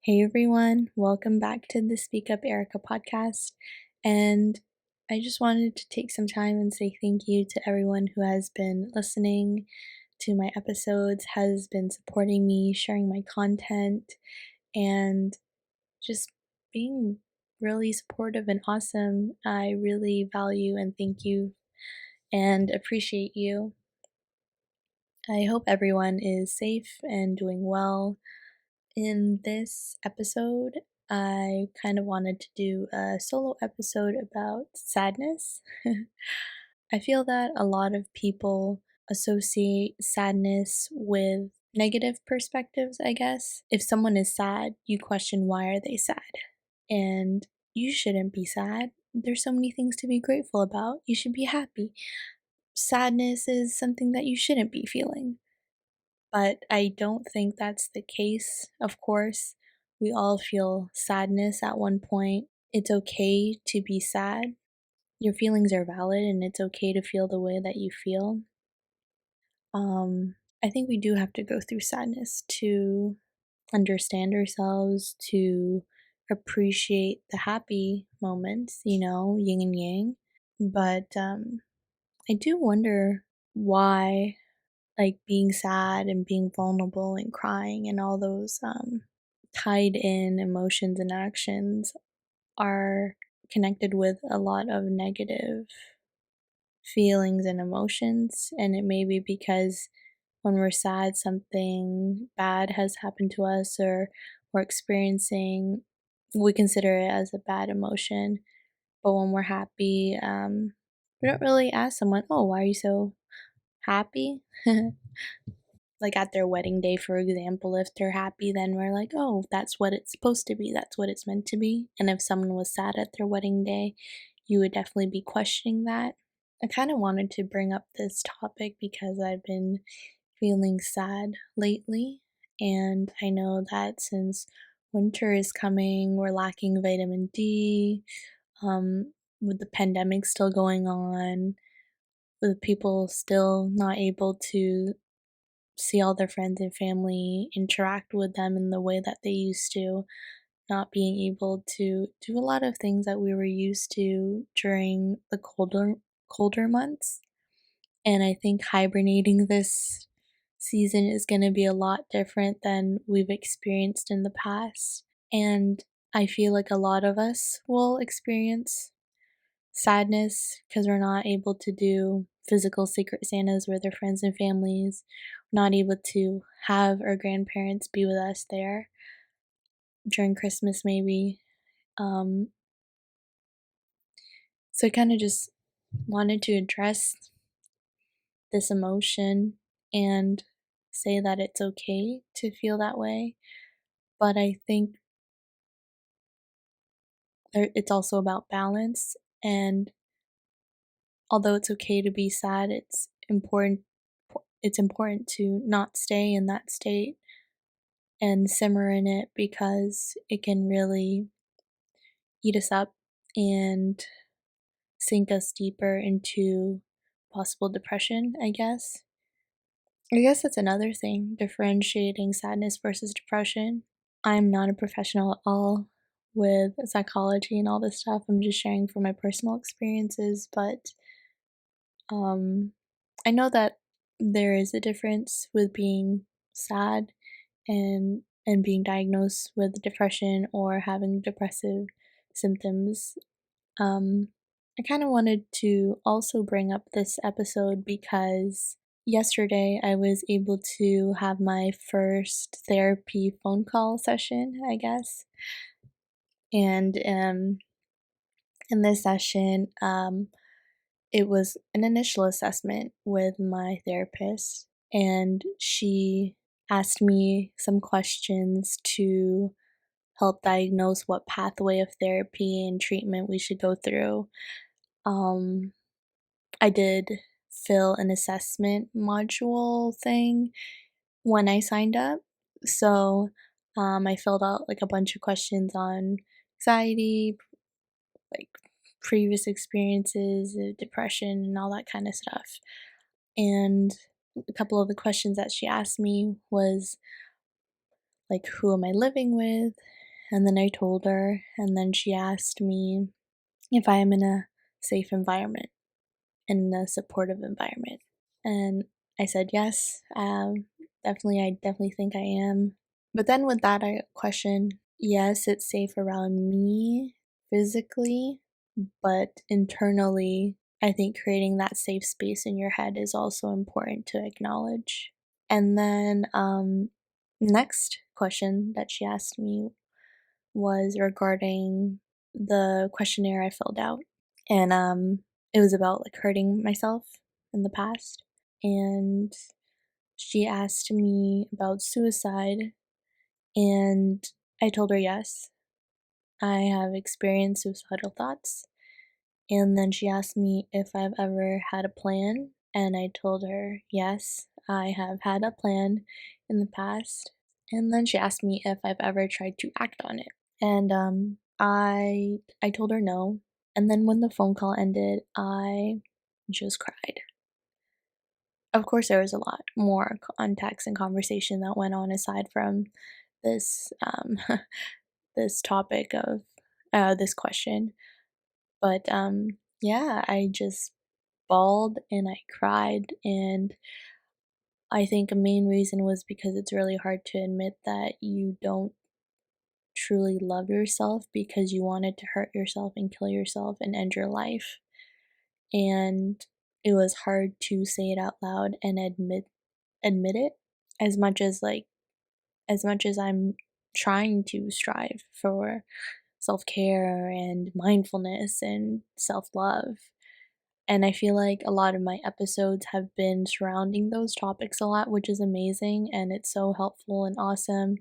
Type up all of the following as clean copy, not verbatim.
Hey everyone, welcome back to the Speak Up Erika podcast. And I just wanted to take some time and say thank you to everyone who has been listening to my episodes, has been supporting me, sharing my content, and just being really supportive and awesome. I really value and thank you and appreciate you. I hope everyone is safe and doing well. In this episode, I kind of wanted to do a solo episode about sadness. I feel that a lot of people associate sadness with negative perspectives, I guess. If someone is sad, you question why are they sad? And you shouldn't be sad. There's so many things to be grateful about. You should be happy. Sadness is something that you shouldn't be feeling. But I don't think that's the case, of course. We all feel sadness at one point. It's okay to be sad. Your feelings are valid and it's okay to feel the way that you feel. I think we do have to go through sadness to understand ourselves, to appreciate the happy moments, yin and yang. But I do wonder why being sad and being vulnerable and crying and all those tied in emotions and actions are connected with a lot of negative feelings and emotions. And it may be because when we're sad, something bad has happened to us or we're experiencing, we consider it as a bad emotion. But when we're happy, we don't really ask someone, oh, why are you so happy? Like at their wedding day, for example, if they're happy, then we're like, oh, that's what it's supposed to be. That's what it's meant to be. And if someone was sad at their wedding day, you would definitely be questioning that. I kind of wanted to bring up this topic because I've been feeling sad lately. And I know that since winter is coming, we're lacking vitamin D, with the pandemic still going on, with people still not able to see all their friends and family, interact with them in the way that they used to, not being able to do a lot of things that we were used to during the colder months. And I think hibernating this season is going to be a lot different than we've experienced in the past. And I feel like a lot of us will experience sadness because we're not able to do physical secret Santas with our friends and families, not able to have our grandparents be with us there during Christmas, maybe. Um, so I kind of just wanted to address this emotion and say that it's okay to feel that way. But I think it's also about balance. And although it's okay to be sad, it's important to not stay in that state and simmer in it because it can really eat us up and sink us deeper into possible depression, I guess. I guess that's another thing, differentiating sadness versus depression. I'm not a professional at all with psychology and all this stuff. I'm just sharing from my personal experiences, but um I know that there is a difference with being sad and being diagnosed with depression or having depressive symptoms. Um, I kind of wanted to also bring up this episode because yesterday I was able to have my first therapy phone call session, I guess. And in this session, it was an initial assessment with my therapist, and she asked me some questions to help diagnose what pathway of therapy and treatment we should go through. Um, I did fill an assessment module thing when I signed up. So I filled out like a bunch of questions on anxiety, like previous experiences, depression, and all that kind of stuff. And a couple of the questions that she asked me was like, who am I living with? And then I told her, and then she asked me if I am in a safe environment, in a supportive environment. And I said yes, definitely, I definitely think I am. But then with that I question, yes, it's safe around me physically, but internally, I think creating that safe space in your head is also important to acknowledge. And then, next question that she asked me was regarding the questionnaire I filled out. And it was about like hurting myself in the past. And she asked me about suicide, and I told her yes, I have experienced suicidal thoughts. And then she asked me if I've ever had a plan, and I told her yes, I have had a plan in the past. And then she asked me if I've ever tried to act on it. And I told her no. And then when the phone call ended, I just cried. Of course, there was a lot more context and conversation that went on aside from this this topic of this question. But yeah, I just bawled and I cried, and I think a main reason was because it's really hard to admit that you don't truly love yourself because you wanted to hurt yourself and kill yourself and end your life. And it was hard to say it out loud and admit it, as much as I'm trying to strive for self-care and mindfulness and self-love. And I feel like a lot of my episodes have been surrounding those topics a lot, which is amazing and it's so helpful and awesome.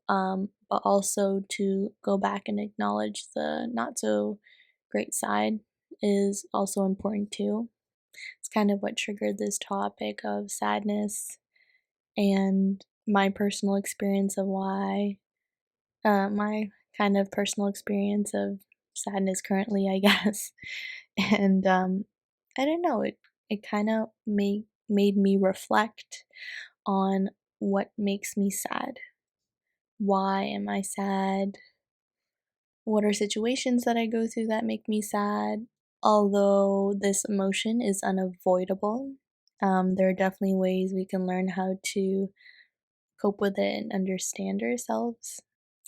But also to go back and acknowledge the not so great side is also important too. It's kind of what triggered this topic of sadness and my personal experience of why, my kind of personal experience of sadness currently, I guess. And I don't know, it kind of made me reflect on what makes me sad. Why am I sad? What are situations that I go through that make me sad? Although this emotion is unavoidable, there are definitely ways we can learn how to cope with it and understand ourselves.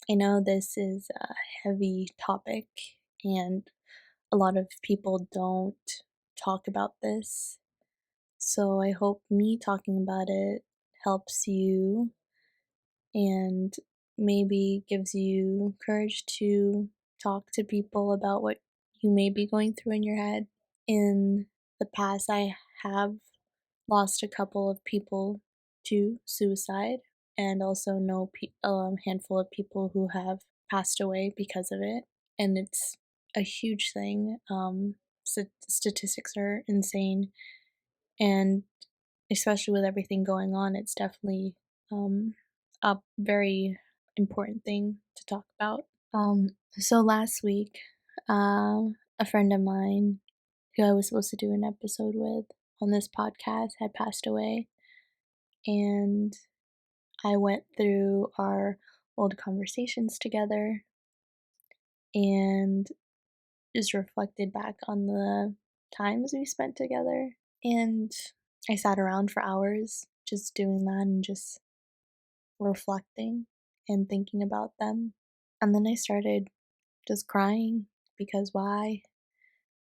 I know this is a heavy topic, and a lot of people don't talk about this. So I hope me talking about it helps you and maybe gives you courage to talk to people about what you may be going through in your head. In the past, I have lost a couple of people to suicide, and also know handful of people who have passed away because of it, and it's a huge thing. Statistics are insane, and especially with everything going on, it's definitely a very important thing to talk about. So last week, a friend of mine who I was supposed to do an episode with on this podcast had passed away, and I went through our old conversations together and just reflected back on the times we spent together. And I sat around for hours just doing that and just reflecting and thinking about them. And then I started just crying because why?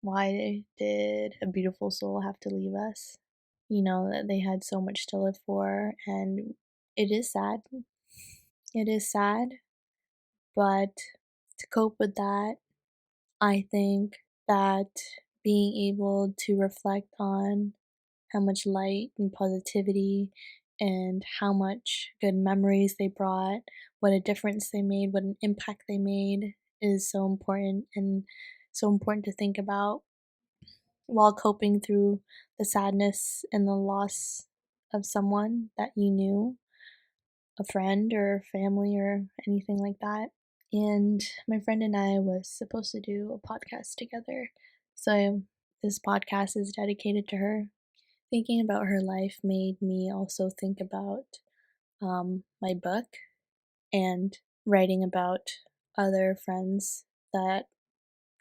Why did a beautiful soul have to leave us? You know, that they had so much to live for, and it is sad. It is sad, but to cope with that, I think that being able to reflect on how much light and positivity and how much good memories they brought, what a difference they made, what an impact they made is so important, and so important to think about while coping through the sadness and the loss of someone that you knew, a friend or family or anything like that. And my friend and I was supposed to do a podcast together. So this podcast is dedicated to her. Thinking about her life made me also think about my book and writing about other friends that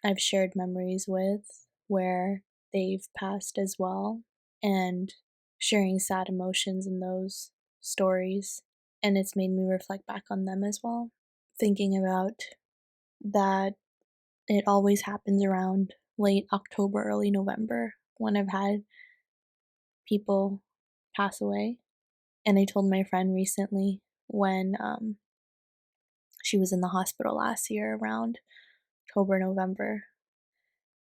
I've shared memories with where they've passed as well, and sharing sad emotions in those stories. And it's made me reflect back on them as well, thinking about that it always happens around late October, early November when I've had people pass away. And I told my friend recently when she was in the hospital last year around October, November,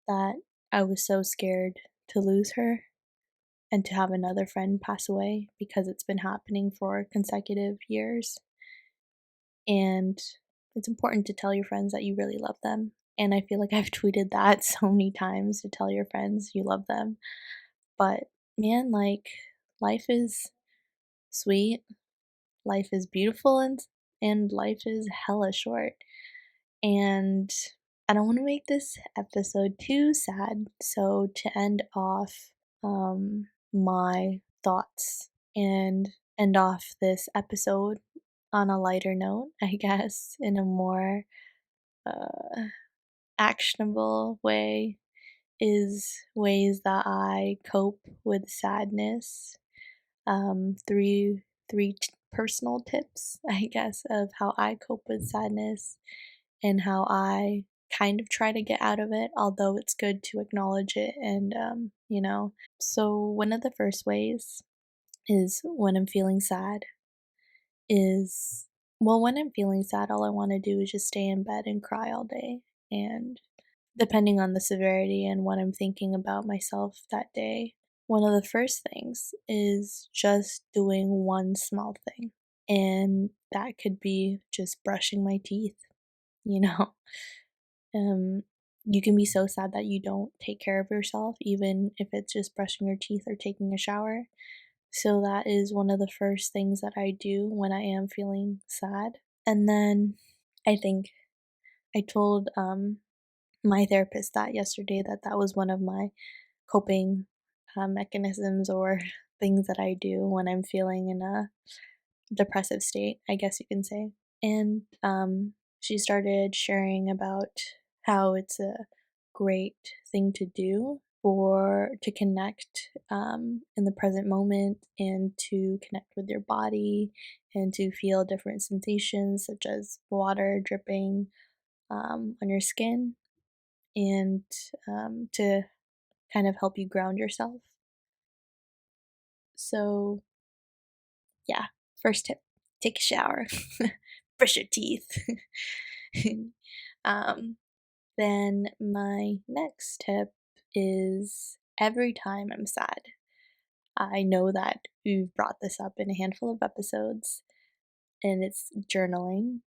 that I was so scared to lose her and to have another friend pass away because it's been happening for consecutive years. And it's important to tell your friends that you really love them. And I feel like I've tweeted that so many times to tell your friends you love them. But man, like, life is sweet, life is beautiful, and life is hella short. And I don't want to make this episode too sad. So to end off my thoughts and end off this episode on a lighter note, I guess, in a more uh, actionable way, is ways that I cope with sadness. Personal tips, I guess, of how I cope with sadness and how I kind of try to get out of it, although it's good to acknowledge it . So, one of the first ways is when I'm feeling sad, is when I'm feeling sad, all I want to do is just stay in bed and cry all day. And depending on the severity and what I'm thinking about myself that day, one of the first things is just doing one small thing. And that could be just brushing my teeth, you know? Um, you can be so sad that you don't take care of yourself, even if it's just brushing your teeth or taking a shower. So, that is one of the first things that I do when I am feeling sad. And then I think I told my therapist that yesterday, that was one of my coping mechanisms or things that I do when I'm feeling in a depressive state, I guess you can say. And she started sharing about how it's a great thing to do for to connect in the present moment and to connect with your body and to feel different sensations such as water dripping on your skin and to kind of help you ground yourself. So, yeah, first tip, take a shower, brush your teeth. um, then, my next tip is every time I'm sad, I know that we've brought this up in a handful of episodes, and it's journaling.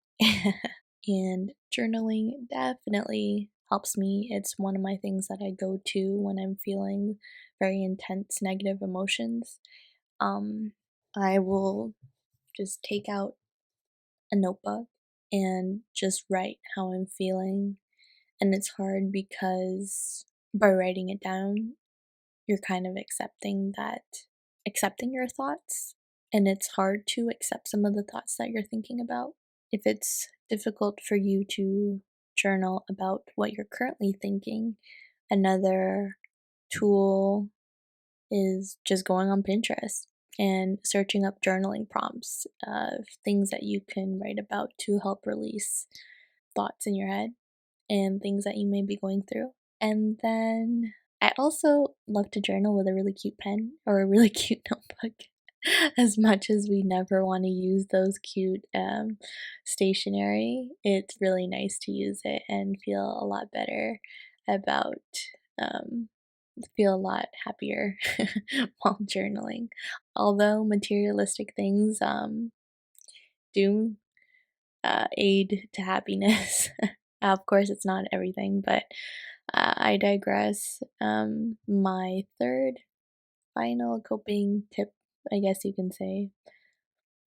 And journaling definitely helps me. It's one of my things that I go to when I'm feeling very intense negative emotions. Um, I will just take out a notebook and just write how I'm feeling. And it's hard because by writing it down, you're kind of accepting your thoughts. And it's hard to accept some of the thoughts that you're thinking about. If it's difficult for you to journal about what you're currently thinking, another tool is just going on Pinterest and searching up journaling prompts of things that you can write about to help release thoughts in your head and things that you may be going through. And then I also love to journal with a really cute pen or a really cute notebook. As much as we never want to use those cute stationery, it's really nice to use it and feel a lot better about, um, feel a lot happier while journaling. Although materialistic things do aid to happiness. Of course, it's not everything, but I digress. My third final coping tip, I guess you can say.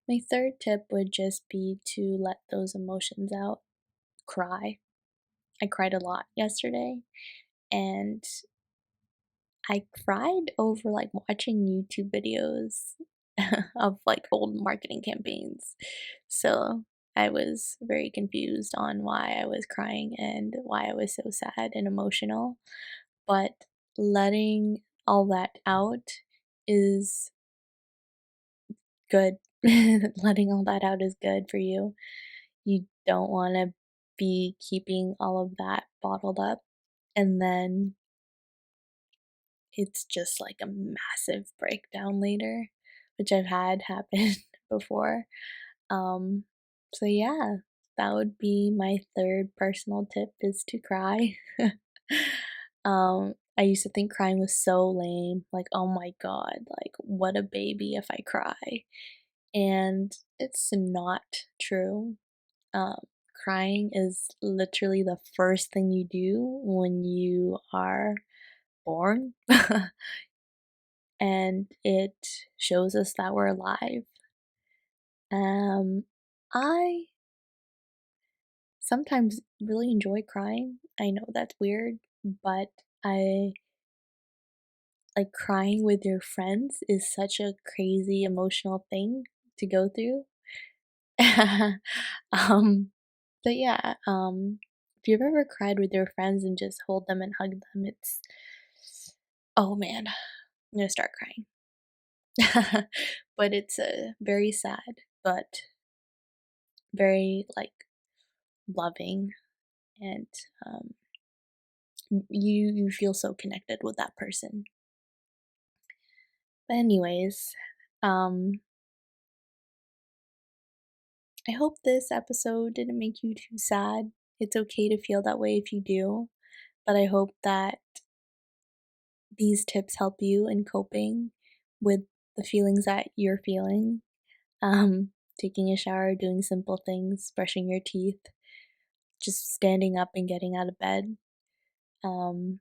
My third tip would just be to let those emotions out. Cry. I cried a lot yesterday, and I cried over like watching YouTube videos of like old marketing campaigns. So I was very confused on why I was crying and why I was so sad and emotional. But letting all that out is good. Letting all that out is good for you. You don't want to be keeping all of that bottled up, and then it's just like a massive breakdown later, which I've had happen before. Um, so yeah, that would be my third personal tip is to cry. I used to think crying was so lame, like, oh my god, like, what a baby if I cry. And it's not true. Um, Crying is literally the first thing you do when you are born, and it shows us that we're alive. I sometimes really enjoy crying. I know that's weird, but I like crying with your friends is such a crazy emotional thing to go through. um, but yeah, if you've ever cried with your friends and just hold them and hug them, it's oh man, I'm gonna start crying. But it's very sad, but very like loving, and um, you feel so connected with that person. But anyways, um, I hope this episode didn't make you too sad. It's okay to feel that way if you do, but I hope that these tips help you in coping with the feelings that you're feeling. Taking a shower, doing simple things, brushing your teeth, just standing up and getting out of bed, um,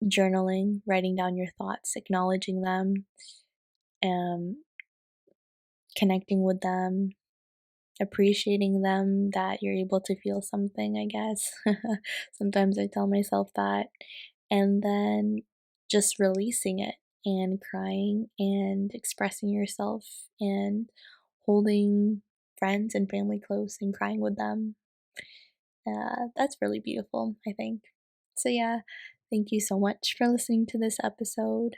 journaling, writing down your thoughts, acknowledging them, um, connecting with them, appreciating them that you're able to feel something, I guess. Sometimes I tell myself that. And then just releasing it and crying and expressing yourself and holding friends and family close and crying with them. That's really beautiful, I think. So, yeah, thank you so much for listening to this episode.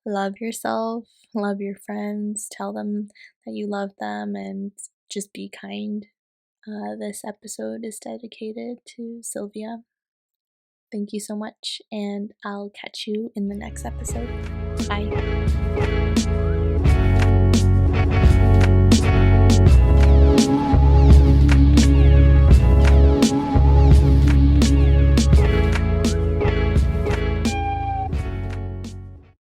Love yourself, love your friends, tell them that you love them, and just be kind. This episode is dedicated to Sylvia. Thank you so much, and I'll catch you in the next episode. Bye.